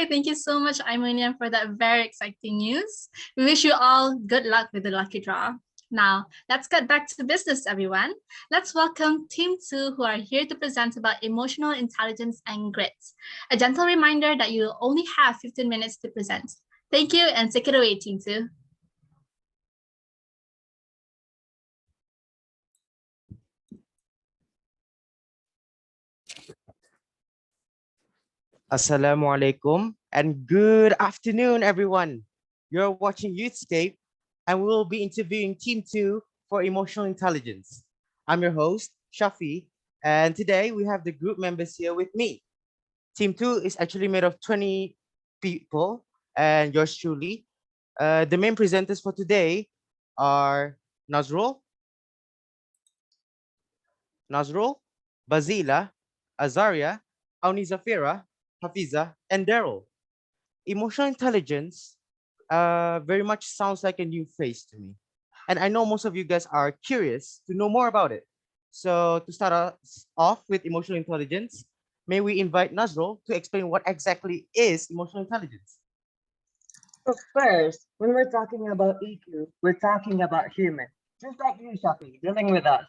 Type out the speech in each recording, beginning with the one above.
Thank you so much, Imonian, for that very exciting news. We wish you all good luck with the lucky draw. Now, let's get back to business, everyone. Let's welcome Team 2, who are here to present about emotional intelligence and grit. A gentle reminder that you only have 15 minutes to present. Thank you, and take it away, Team 2. Assalamu alaikum and good afternoon, everyone. You're watching Youthscape, and we will be interviewing Team 2 for Emotional Intelligence. I'm your host, Shafi, and today we have the group members here with me. Team 2 is actually made of 20 people, and yours truly. The main presenters for today are Nazrul, Bazila, Azaria, Auni Zafira, Hafiza, and Daryl. Emotional intelligence very much sounds like a new face to me. And I know most of you guys are curious to know more about it. So to start us off with emotional intelligence, may we invite Nazrul to explain what exactly is emotional intelligence? So first, when we're talking about EQ, we're talking about human. Just like you, Shafi, dealing with us.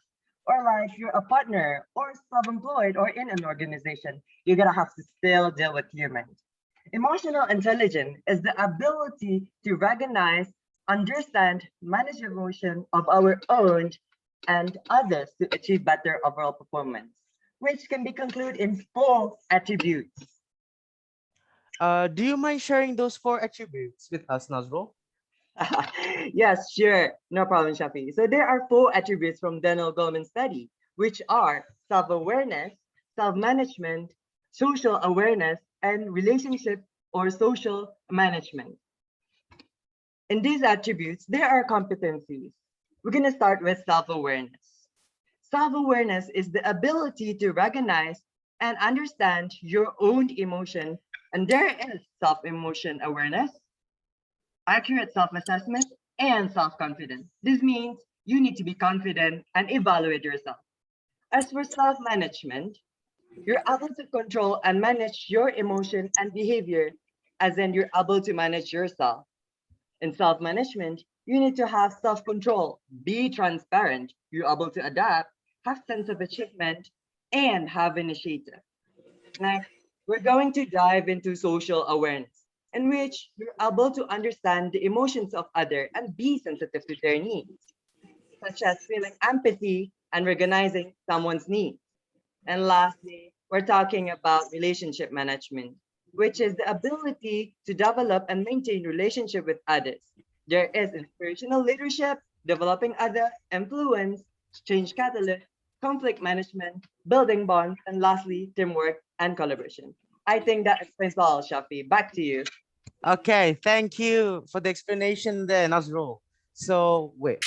Or like you're a partner or self-employed or in an organization, you're gonna have to still deal with humans. Emotional intelligence is the ability to recognize, understand, manage emotion of our own and others to achieve better overall performance, which can be concluded in 4 attributes. Do you mind sharing those 4 attributes with us, Nazrul? Yes, sure. No problem, Shafi. So there are 4 attributes from Daniel Goleman's study, which are self-awareness, self-management, social awareness, and relationship or social management. In these attributes, there are competencies. We're going to start with self-awareness. Self-awareness is the ability to recognize and understand your own emotion, and there is self-emotion awareness, accurate self-assessment, and self-confidence. This means you need to be confident and evaluate yourself. As for self-management, you're able to control and manage your emotion and behavior, as in you're able to manage yourself. In self-management, you need to have self-control, be transparent, you're able to adapt, have sense of achievement, and have initiative. Next, we're going to dive into social awareness, in which you're able to understand the emotions of others and be sensitive to their needs, such as feeling empathy and recognizing someone's needs. And lastly, we're talking about relationship management, which is the ability to develop and maintain relationship with others. There is inspirational leadership, developing other influence, change catalyst, conflict management, building bonds, and lastly, teamwork and collaboration. I think that explains all, Shafi. Back to you. Okay, thank you for the explanation there, Nazrul. So wait,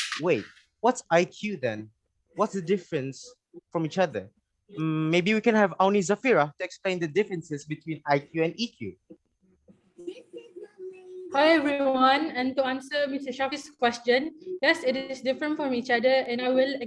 what's IQ then? What's the difference from each other? Maybe we can have Auni Zafira to explain the differences between IQ and EQ. Hi everyone, and to answer Mr. Shafi's question, yes, it is different from each other, and I will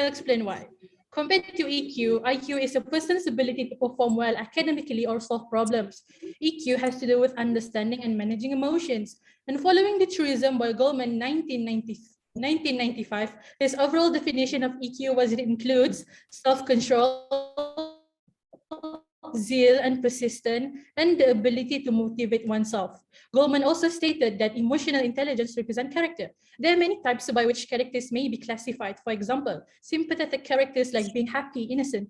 explain why. Compared to EQ, IQ is a person's ability to perform well academically or solve problems. EQ has to do with understanding and managing emotions. And following the truism by Goleman 1995, his overall definition of EQ was it includes self-control, zeal and persistence, and the ability to motivate oneself. Goleman also stated that emotional intelligence represents character. There are many types by which characters may be classified. For example, sympathetic characters like being happy, innocent,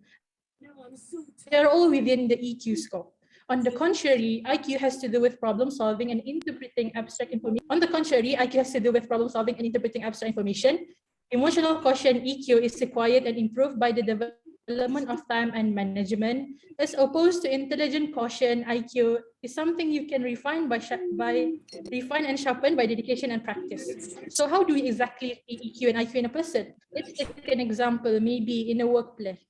they are all within the EQ scope. On the contrary, IQ has to do with problem solving and interpreting abstract information. Emotional quotient EQ is acquired and improved by the development of time and management, as opposed to intelligent quotient IQ is something you can refine refine and sharpen by dedication and practice. So how do we exactly see EQ and IQ in a person? Let's take an example, maybe in a workplace.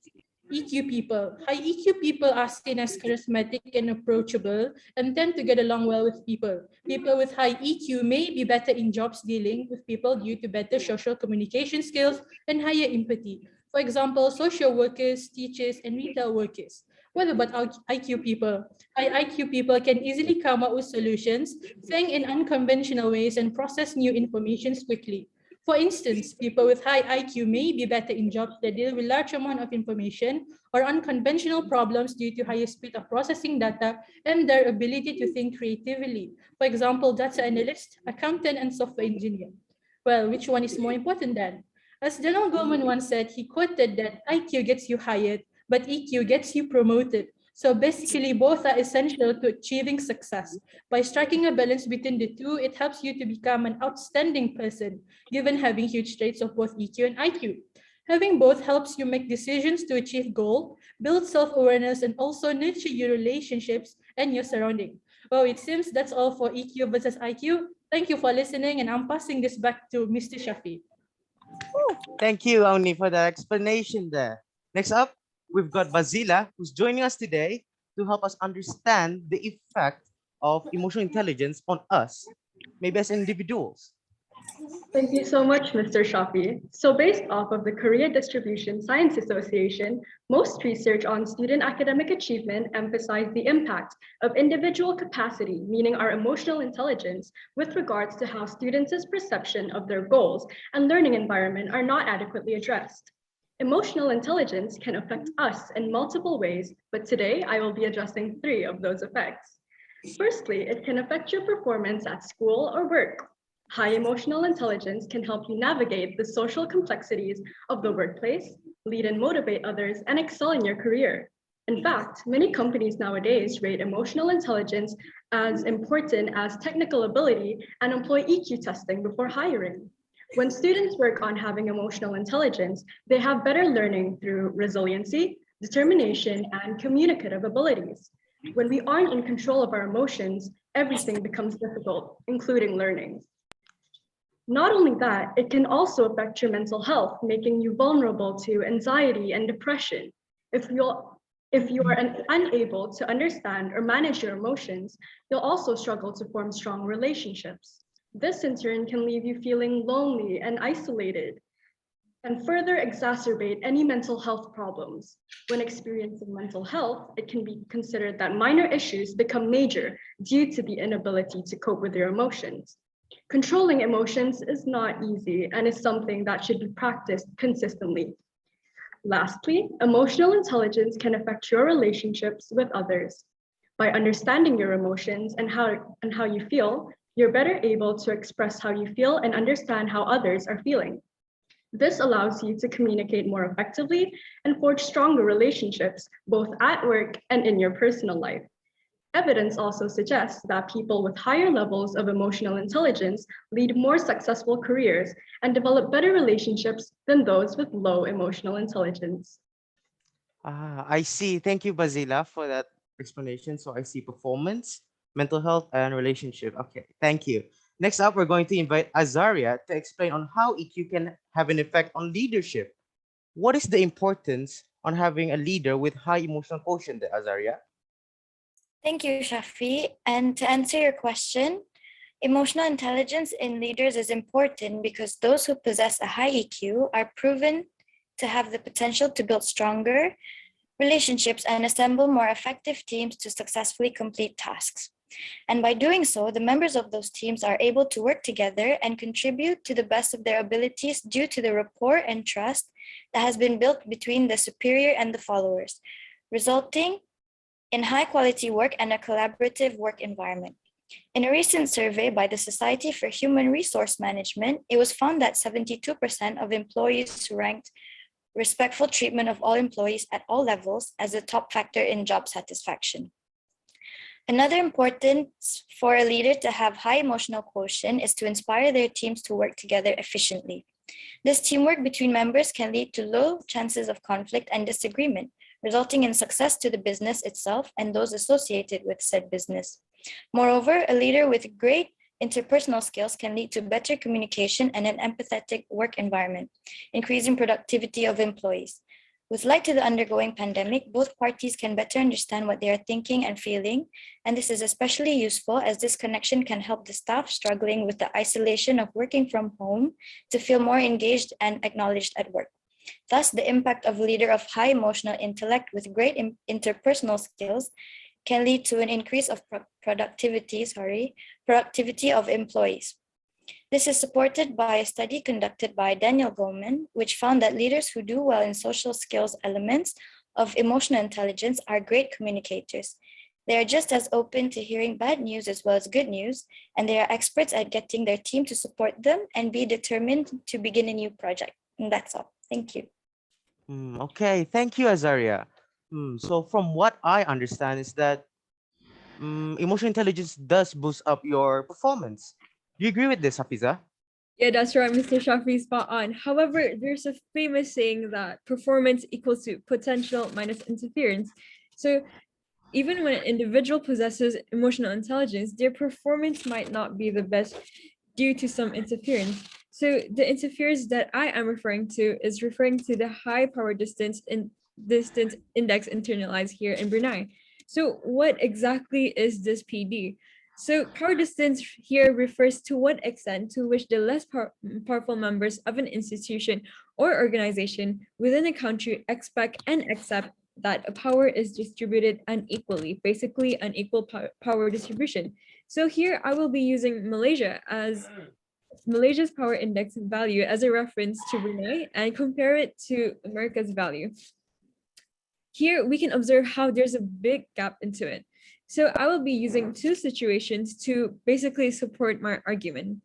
EQ people. High EQ people are seen as charismatic and approachable and tend to get along well with people. People with high EQ may be better in jobs dealing with people due to better social communication skills and higher empathy. For example, social workers, teachers, and retail workers. What about IQ people? High IQ people can easily come up with solutions, think in unconventional ways, and process new information quickly. For instance, people with high IQ may be better in jobs that deal with large amount of information or unconventional problems due to higher speed of processing data and their ability to think creatively. For example, data analyst, accountant, and software engineer. Well, which one is more important then? As Donald Goldman once said, he quoted that IQ gets you hired, but EQ gets you promoted. So basically, both are essential to achieving success. By striking a balance between the two, it helps you to become an outstanding person, given having huge traits of both EQ and IQ. Having both helps you make decisions to achieve goal, build self-awareness, and also nurture your relationships and your surrounding. Well, it seems that's all for EQ versus IQ. Thank you for listening, and I'm passing this back to Mr. Shafi. Thank you, Auni, for that explanation there. Next up, we've got Bazila, who's joining us today to help us understand the effect of emotional intelligence on us, maybe as individuals. Thank you so much, Mr. Shafi. So based off of the Career Distribution Science Association, most research on student academic achievement emphasize the impact of individual capacity, meaning our emotional intelligence, with regards to how students' perception of their goals and learning environment are not adequately addressed. Emotional intelligence can affect us in multiple ways, but today I will be addressing 3 of those effects. Firstly, it can affect your performance at school or work. High emotional intelligence can help you navigate the social complexities of the workplace, lead and motivate others, and excel in your career. In fact, many companies nowadays rate emotional intelligence as important as technical ability and employ EQ testing before hiring. When students work on having emotional intelligence, they have better learning through resiliency, determination, and communicative abilities. When we aren't in control of our emotions, everything becomes difficult, including learning. Not only that, it can also affect your mental health, making you vulnerable to anxiety and depression. If you are unable to understand or manage your emotions, you'll also struggle to form strong relationships. This in turn can leave you feeling lonely and isolated, and further exacerbate any mental health problems. When experiencing mental health, it can be considered that minor issues become major due to the inability to cope with your emotions. Controlling emotions is not easy and is something that should be practiced consistently. Lastly, emotional intelligence can affect your relationships with others. By understanding your emotions and how you feel, you're better able to express how you feel and understand how others are feeling. This allows you to communicate more effectively and forge stronger relationships, both at work and in your personal life. Evidence also suggests that people with higher levels of emotional intelligence lead more successful careers and develop better relationships than those with low emotional intelligence. I see. Thank you, Bazila, for that explanation. So I see performance, mental health, and relationship. Okay, thank you. Next up, we're going to invite Azaria to explain on how EQ can have an effect on leadership. What is the importance on having a leader with high emotional quotient there, Azaria? Thank you, Shafi. And to answer your question, emotional intelligence in leaders is important because those who possess a high EQ are proven to have the potential to build stronger relationships and assemble more effective teams to successfully complete tasks. And by doing so, the members of those teams are able to work together and contribute to the best of their abilities due to the rapport and trust that has been built between the superior and the followers, resulting in high quality work and a collaborative work environment. In a recent survey by the Society for Human Resource Management, it was found that 72% of employees ranked respectful treatment of all employees at all levels as a top factor in job satisfaction. Another importance for a leader to have high emotional quotient is to inspire their teams to work together efficiently. This teamwork between members can lead to low chances of conflict and disagreement, resulting in success to the business itself and those associated with said business. Moreover, a leader with great interpersonal skills can lead to better communication and an empathetic work environment, increasing productivity of employees. With light to the undergoing pandemic, both parties can better understand what they are thinking and feeling, and this is especially useful as this connection can help the staff struggling with the isolation of working from home to feel more engaged and acknowledged at work. Thus, the impact of a leader of high emotional intellect with great interpersonal skills can lead to an increase of productivity of employees. This is supported by a study conducted by Daniel Goleman, which found that leaders who do well in social skills elements of emotional intelligence are great communicators. They are just as open to hearing bad news as well as good news, and they are experts at getting their team to support them and be determined to begin a new project. And that's all. Thank you. Okay, thank you, Azaria. So from what I understand is that emotional intelligence does boost up your performance. Do you agree with this, Hafiza? Yeah, that's right, Mr. Shafi, spot on. However, there's a famous saying that performance equals to potential minus interference. So even when an individual possesses emotional intelligence, their performance might not be the best due to some interference. So the interference that I am referring to is referring to the high power distance index internalized here in Brunei. So what exactly is this PD? So power distance here refers to what extent to which the less powerful members of an institution or organization within a country expect and accept that a power is distributed unequally, basically unequal power distribution. So here I will be using Malaysia's power index value as a reference to Brunei and compare it to America's value. Here we can observe how there's a big gap into it. So I will be using two situations to basically support my argument.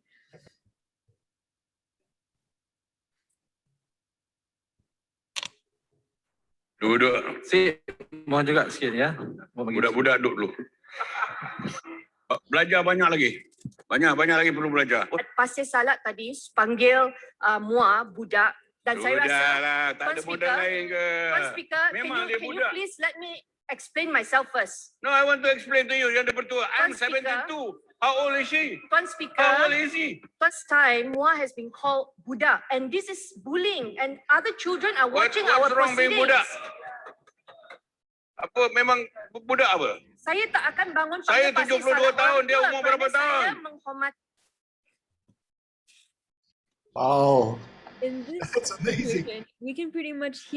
Duduk. Mohon juga sikit ya. Budak-budak duduk dulu. Belajar banyak lagi. Banyak lagi perlu belajar. Pasir Salat tadi panggil Mua budak dan saya rasa lah, tak ada budak lain ke? Tuan Speaker, Memang can you please let me explain myself first? No, I want to explain to you. Yang dia bertua. I'm 72. How old is she? Tuan Speaker, How old is he? first time Mua has been called budak and this is bullying and other children are watching our What's wrong being proceedings. budak? Apa memang budak apa? Saya tak akan bangun Saya panggil Pasir 72 Salat tahun, orang dia tua umur kerana berapa tahun? Saya menghormati. Wow. In this situation, we can pretty much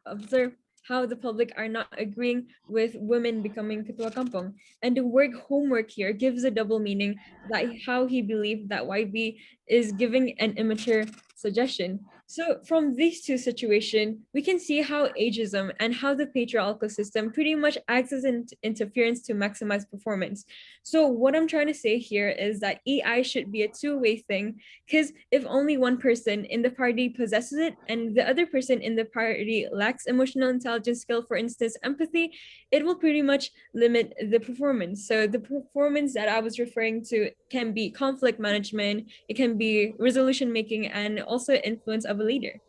observe how the public are not agreeing with women becoming ketua kampung. And the word homework here gives a double meaning that how he believed that YB is giving an immature suggestion. So from these two situations, we can see how ageism and how the patriarchal system pretty much acts as an interference to maximize performance. So what I'm trying to say here is that EI should be a two-way thing, because if only one person in the party possesses it and the other person in the party lacks emotional intelligence skill, for instance, empathy, it will pretty much limit the performance. So the performance that I was referring to can be conflict management, it can be resolution making, and also influence of a leader.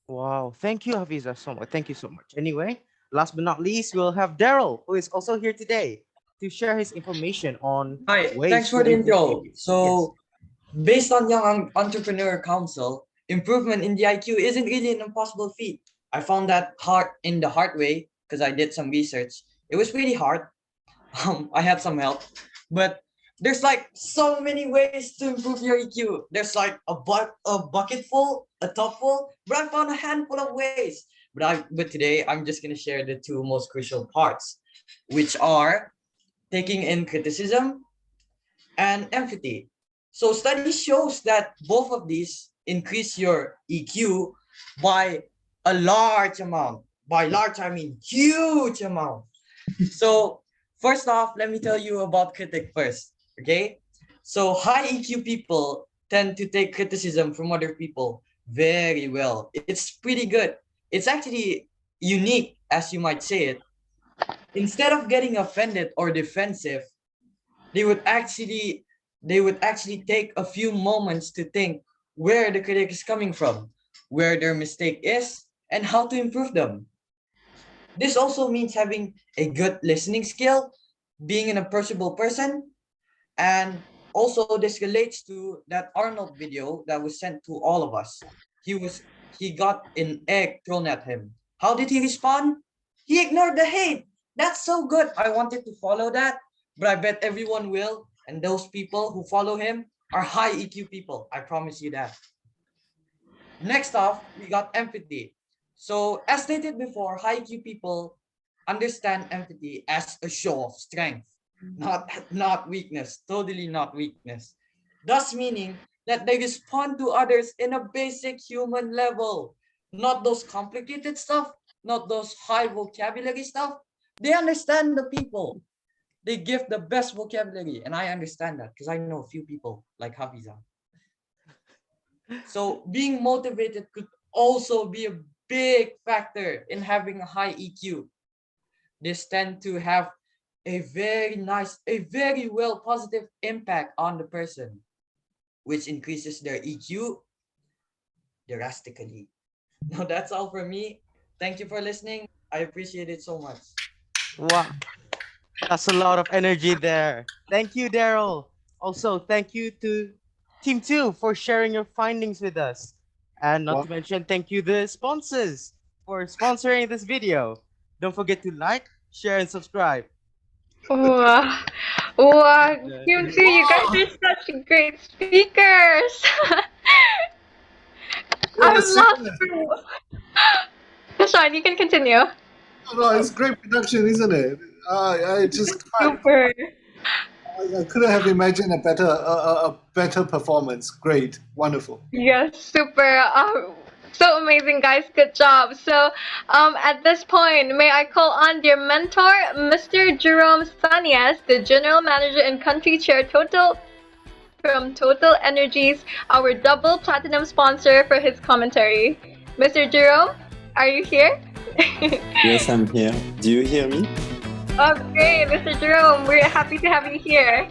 Wow, thank you, Hafiza, so much. Thank you so much. Anyway, last but not least, we'll have Daryl, who is also here today to share his information on Hi, ways thanks for to the improve intro. IQ. So, based on Young Entrepreneur Council, improvement in the IQ isn't really an impossible feat. I found that in the hard way because I did some research. It was really hard. I had some help, but there's like so many ways to improve your EQ. There's like a bucket full, a tub full, but I found a handful of ways. But today I'm just gonna share the two most crucial parts, which are taking in criticism and empathy. So study shows that both of these increase your EQ by a large amount. By large, I mean huge amount. So first off, let me tell you about critic first, okay? So high EQ people tend to take criticism from other people very well. It's pretty good. It's actually unique, as you might say it. Instead of getting offended or defensive, they would actually take a few moments to think where the critic is coming from, where their mistake is, and how to improve them. This also means having a good listening skill, being an approachable person, and also this relates to that Arnold video that was sent to all of us. He got an egg thrown at him. How did he respond? He ignored the hate. That's so good. I wanted to follow that, but I bet everyone will. And those people who follow him are high EQ people. I promise you that. Next off, we got empathy. So as stated before, high IQ people understand empathy as a show of strength, not weakness, totally not weakness. Thus meaning that they respond to others in a basic human level, not those complicated stuff, not those high vocabulary stuff. They understand the people. They give the best vocabulary, and I understand that because I know a few people like Hafiza. So being motivated could also be a big factor in having a high EQ. This tend to have a very well positive impact on the person, which increases their EQ drastically. Now that's all from me. Thank you for listening. I appreciate it so much. Wow, that's a lot of energy there. Thank you, Daryl. Also, thank you to Team 2 for sharing your findings with us. And not Wow. to mention, thank you the sponsors for sponsoring this video. Don't forget to like, share, and subscribe. Wow. Wow. You two, you guys are such great speakers. I'm Yes, lost for Shaun, you can continue. no, it's great production, isn't it? I just can't. Super. I couldn't have imagined a better performance. Great, wonderful. Yes, super. So amazing, guys. Good job. So, at this point, may I call on their mentor, Mr. Jerome Sanias, the General Manager and Country Chair from Total Energies, our double platinum sponsor, for his commentary. Mr. Jerome, are you here? Yes, I'm here. Do you hear me? Oh, great, Mr. Jerome. We're happy to have you here.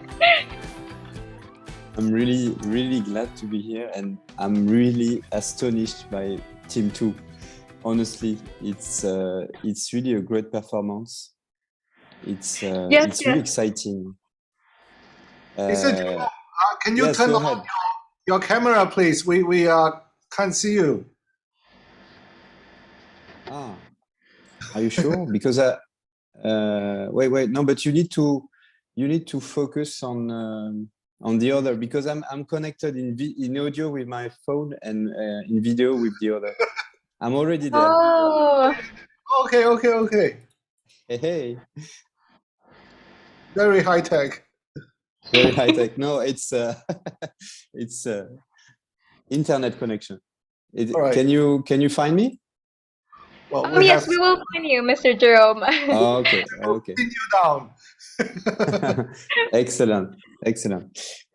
I'm really glad to be here, and I'm really astonished by Team 2. Honestly, it's really a great performance. It's really exciting. Can you yes, turn go on ahead. your camera, please? We can't see you. Ah, are you sure? Because wait, no, but you need to focus on the other, because I'm connected in audio with my phone and in video with the other. I'm already there. Oh. Okay. Hey. Very high tech. Very high tech. No, it's it's internet connection. Right. Can you find me? Well, yes, we will find you, Mr. Jerome. Okay. Pin you down. Excellent.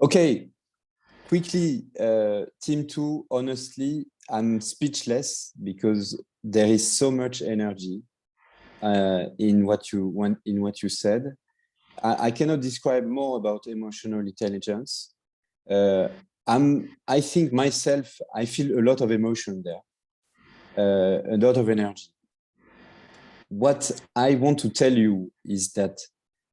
Okay, quickly, Team 2, honestly, I'm speechless because there is so much energy in what you said. I cannot describe more about emotional intelligence. I think myself, I feel a lot of emotion there, a lot of energy. What I want to tell you is that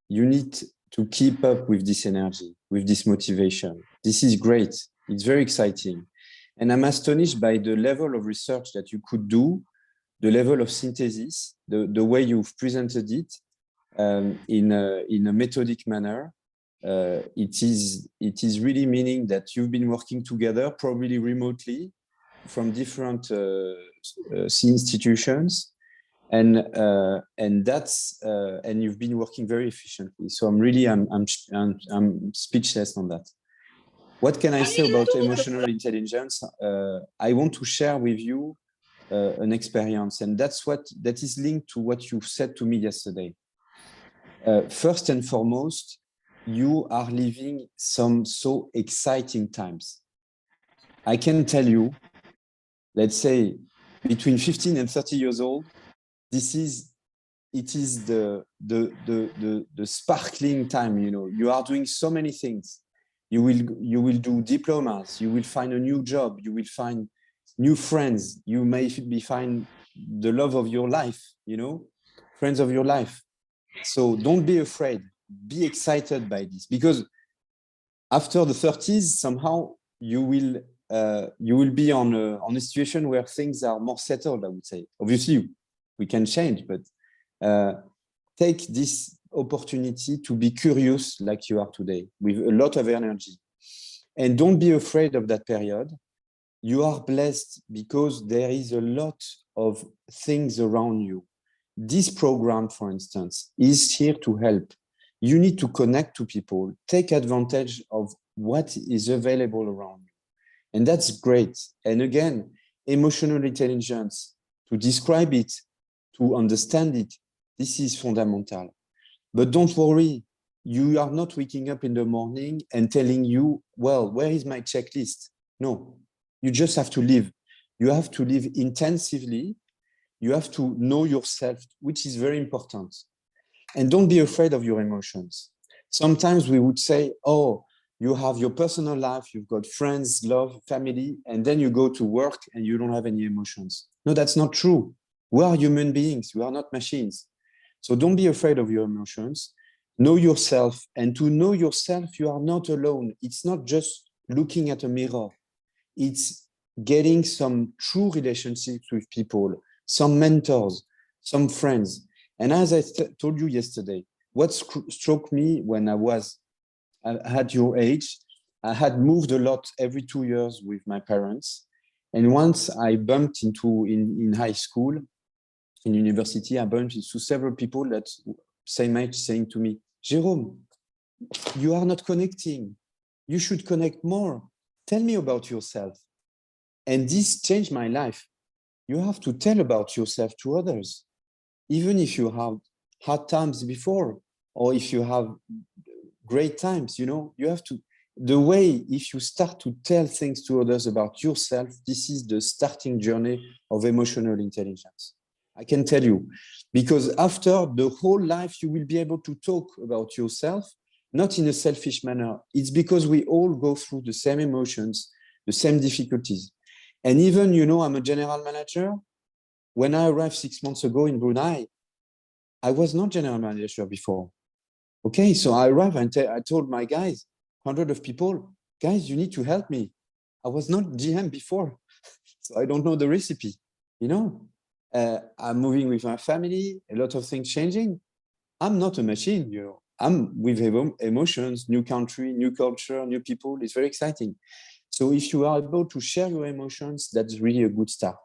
you need to keep up with this energy, with this motivation. This is great. It's very exciting. And I'm astonished by the level of research that you could do, the level of synthesis, the way you've presented it in a methodic manner. It is really meaning that you've been working together, probably remotely, from different institutions, and you've been working very efficiently. So I'm speechless on that. What can I say about emotional intelligence? I want to share with you an experience, and that is linked to what you said to me yesterday. First and foremost, you are living some so exciting times. I can tell you, let's say between 15 and 30 years old, it is the sparkling time. You are doing so many things. You will do diplomas, you will find a new job, you will find new friends, you may find the love of your life, friends of your life. So don't be afraid, be excited by this, because after the 30s, somehow you will be on a situation where things are more settled, I would say. Obviously, we can change, but take this opportunity to be curious like you are today, with a lot of energy. And don't be afraid of that period. You are blessed because there is a lot of things around you. This program, for instance, is here to help. You need to connect to people, take advantage of what is available around you. And that's great. And again, emotional intelligence, to describe it, to understand it, this is fundamental. But don't worry, you are not waking up in the morning and telling you, well, where is my checklist? No, you just have to live. You have to live intensively. You have to know yourself, which is very important. And don't be afraid of your emotions. Sometimes we would say, oh, you have your personal life, you've got friends, love, family, and then you go to work and you don't have any emotions. No, that's not true. We are human beings. We are not machines. So don't be afraid of your emotions. Know yourself. And to know yourself, you are not alone. It's not just looking at a mirror. It's getting some true relationships with people, some mentors, some friends. And as I told you yesterday, what struck me when I had your age, I had moved a lot every 2 years with my parents. And once I bumped into, in high school, in university, I bumped into several people that same age saying to me, Jérôme, you are not connecting. You should connect more. Tell me about yourself. And this changed my life. You have to tell about yourself to others. Even if you have hard times before, or if you have great times, you know, you have to, the way, if you start to tell things to others about yourself, this is the starting journey of emotional intelligence. I can tell you, because after the whole life, you will be able to talk about yourself, not in a selfish manner. It's because we all go through the same emotions, the same difficulties. And even, you know, I'm a general manager. When I arrived 6 months ago in Brunei, I was not general manager before. Okay, so I arrived and I told my guys, 100 of people, guys, you need to help me. I was not GM before, so I don't know the recipe, you know. I'm moving with my family, a lot of things changing. I'm not a machine, you know. I'm with emotions, new country, new culture, new people. It's very exciting. So if you are able to share your emotions, that's really a good start.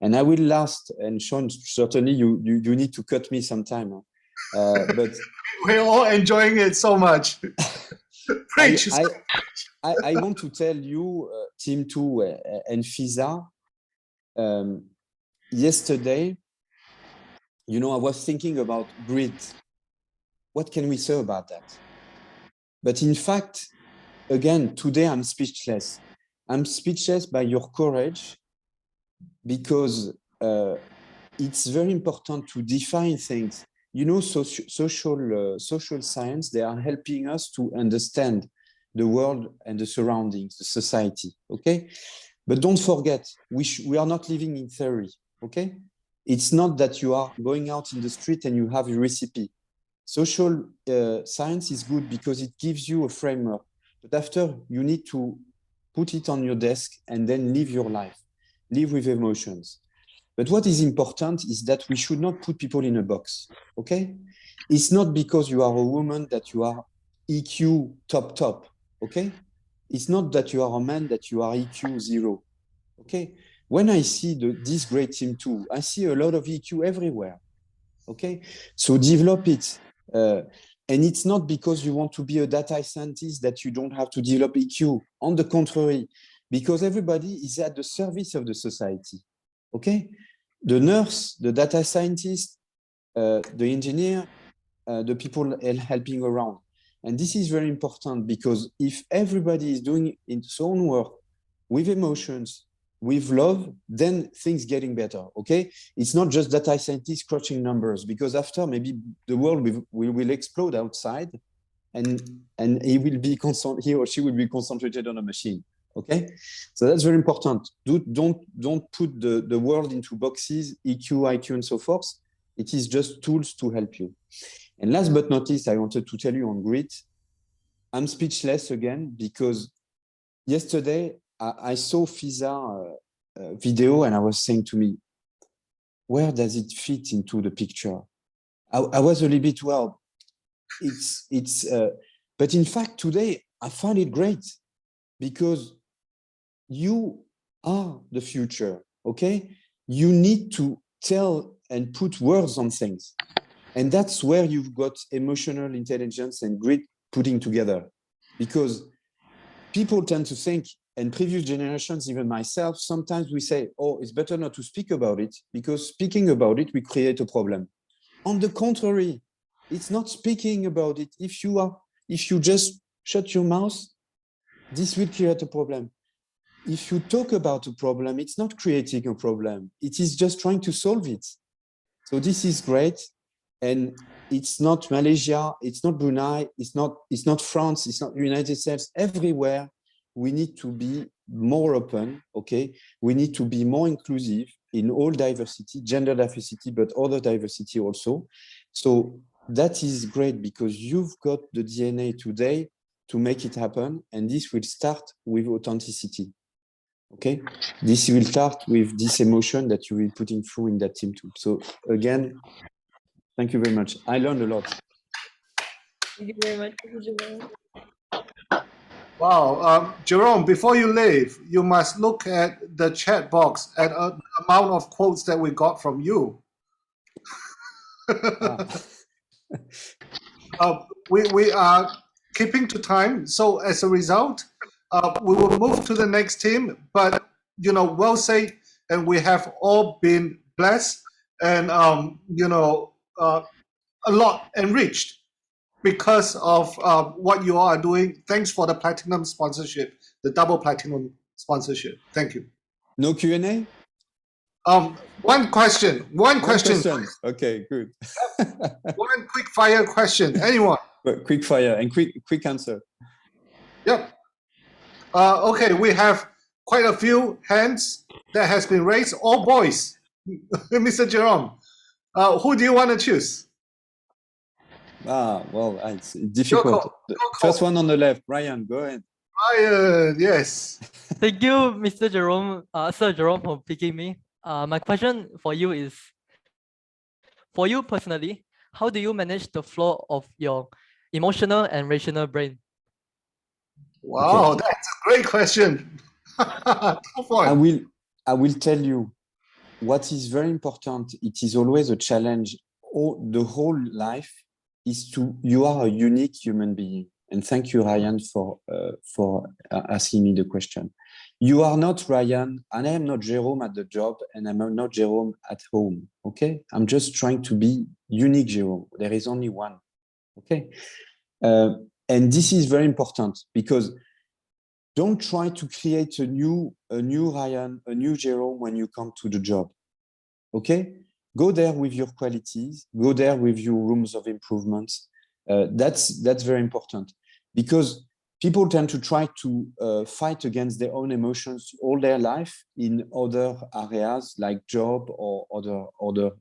And I will last, and Shaun, certainly you need to cut me sometime. But we're all enjoying it so much. Preach. I want to tell you, Team 2 and FISA, yesterday, you know, I was thinking about grit. What can we say about that? But in fact, again, today I'm speechless. I'm speechless by your courage, because it's very important to define things. You know, social science, they are helping us to understand the world and the surroundings, the society, okay? But don't forget, we are not living in theory, okay? It's not that you are going out in the street and you have a recipe. Social science is good because it gives you a framework, but after you need to put it on your desk and then live your life, live with emotions. But what is important is that we should not put people in a box, okay? It's not because you are a woman that you are EQ top, okay? It's not that you are a man that you are EQ 0, okay? When I see this great team too, I see a lot of EQ everywhere, okay? So develop it. And it's not because you want to be a data scientist that you don't have to develop EQ. On the contrary, because everybody is at the service of the society, okay? The nurse, the data scientist, the engineer, the people helping around. And this is very important, because if everybody is doing its own work with emotions, with love, then things getting better, okay? It's not just data scientists crushing numbers, because after maybe the world will explode outside, and he or she will be concentrated on a machine, okay? So that's very important. Don't put the world into boxes, EQ, IQ, and so forth. It is just tools to help you. And last but not least, I wanted to tell you on grit, I'm speechless again, because yesterday I saw FISA video, and I was saying to me, where does it fit into the picture? I was a little bit, well, but in fact, today I found it great, because you are the future, okay? You need to tell and put words on things. And that's where you've got emotional intelligence and grit putting together. Because people tend to think, and previous generations, even myself, sometimes we say, oh, it's better not to speak about it, because speaking about it, we create a problem. On the contrary, it's not speaking about it. If you just shut your mouth, this will create a problem. If you talk about a problem, it's not creating a problem. It is just trying to solve it. So this is great. And it's not Malaysia, it's not Brunei, it's not France, it's not United States. Everywhere, we need to be more open, okay? We need to be more inclusive in all diversity, gender diversity, but other diversity also. So that is great because you've got the DNA today to make it happen. And this will start with authenticity. Okay, this will start with this emotion that you will putting through in that team too. So again, thank you very much. I learned a lot. Thank you very much, Mr. Jerome. Wow, Jerome, before you leave, you must look at the chat box at the amount of quotes that we got from you. We are keeping to time, so as a result, we will move to the next team. But well said, and we have all been blessed, and a lot enriched because of what you all are doing. Thanks for the platinum sponsorship, the double platinum sponsorship. Thank you. No Q&A? One question. Okay, good. One quick fire question. Anyone? Quick fire and quick answer. Yep. Okay, we have quite a few hands that has been raised. All boys. Mr. Jerome, who do you want to choose? Well, it's difficult. First one on the left, Ryan, go ahead. Ryan, yes. Thank you, Mr. Jerome, Sir Jerome, for picking me. My question for you is, for you personally, how do you manage the flow of your emotional and rational brain? Wow, okay. That's a great question. I will tell you what is very important. It is always a challenge. The whole life is you are a unique human being. And thank you, Ryan, for asking me the question. You are not Ryan, and I am not Jerome at the job, and I'm not Jerome at home, okay? I'm just trying to be unique Jerome. There is only one, okay? And this is very important because don't try to create a new Ryan, a new Jerome when you come to the job, okay? Go there with your qualities, go there with your rooms of improvements. That's very important because people tend to try to fight against their own emotions all their life in other areas like job or other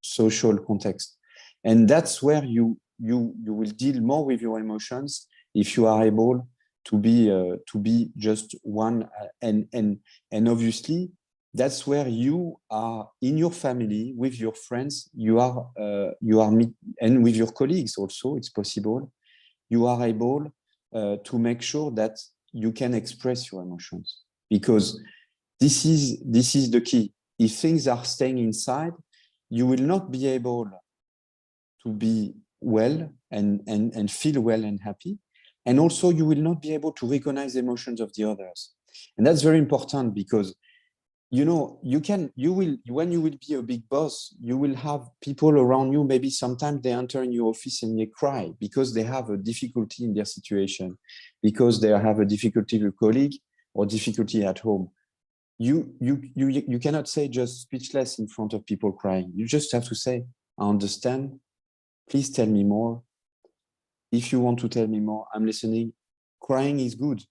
social context. And that's where you will deal more with your emotions if you are able to be just one. And obviously, that's where you are in your family, with your friends, you are and with your colleagues also, it's possible. You are able to make sure that you can express your emotions because this is the key. If things are staying inside, you will not be able to be well and feel well and happy. And also you will not be able to recognize the emotions of the others. And that's very important because when you will be a big boss, you will have people around you. Maybe sometimes they enter in your office and they cry because they have a difficulty in their situation, because they have a difficulty with a colleague or difficulty at home. You cannot say just speechless in front of people crying. You just have to say, I understand. Please tell me more. If you want to tell me more, I'm listening. Crying is good.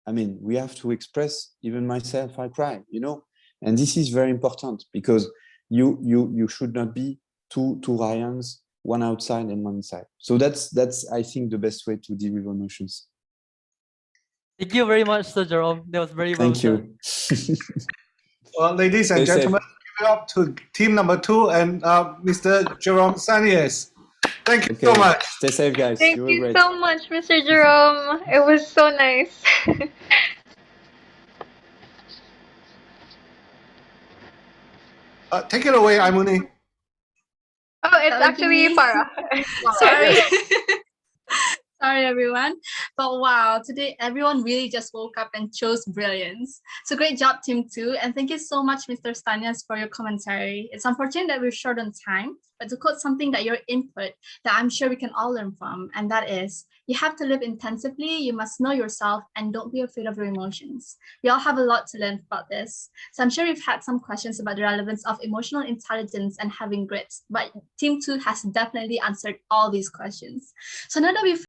I mean, we have to express, even myself, I cry, And this is very important because you should not be two Ryans, one outside and one inside. So that's I think the best way to deal with emotions. Thank you very much, Sir Jerome. That was very well said. Thank you. Well, ladies and gentlemen, give it up to team number 2 and Mr. Jerome Sanies. Thank you so much. Stay safe, guys. Thank you so much, Mr. Jerome. It was so nice. Take it away, Imuni. Oh, it's That would actually be- Farah. Sorry. Sorry, everyone. But wow, today everyone really just woke up and chose brilliance. So great job, Team 2. And thank you so much, Mr. Stanias, for your commentary. It's unfortunate that we're short on time, but to quote something that your input that I'm sure we can all learn from, and that is, you have to live intensively, you must know yourself, and don't be afraid of your emotions. We all have a lot to learn about this. So I'm sure you've had some questions about the relevance of emotional intelligence and having grit, but Team 2 has definitely answered all these questions. So now that we've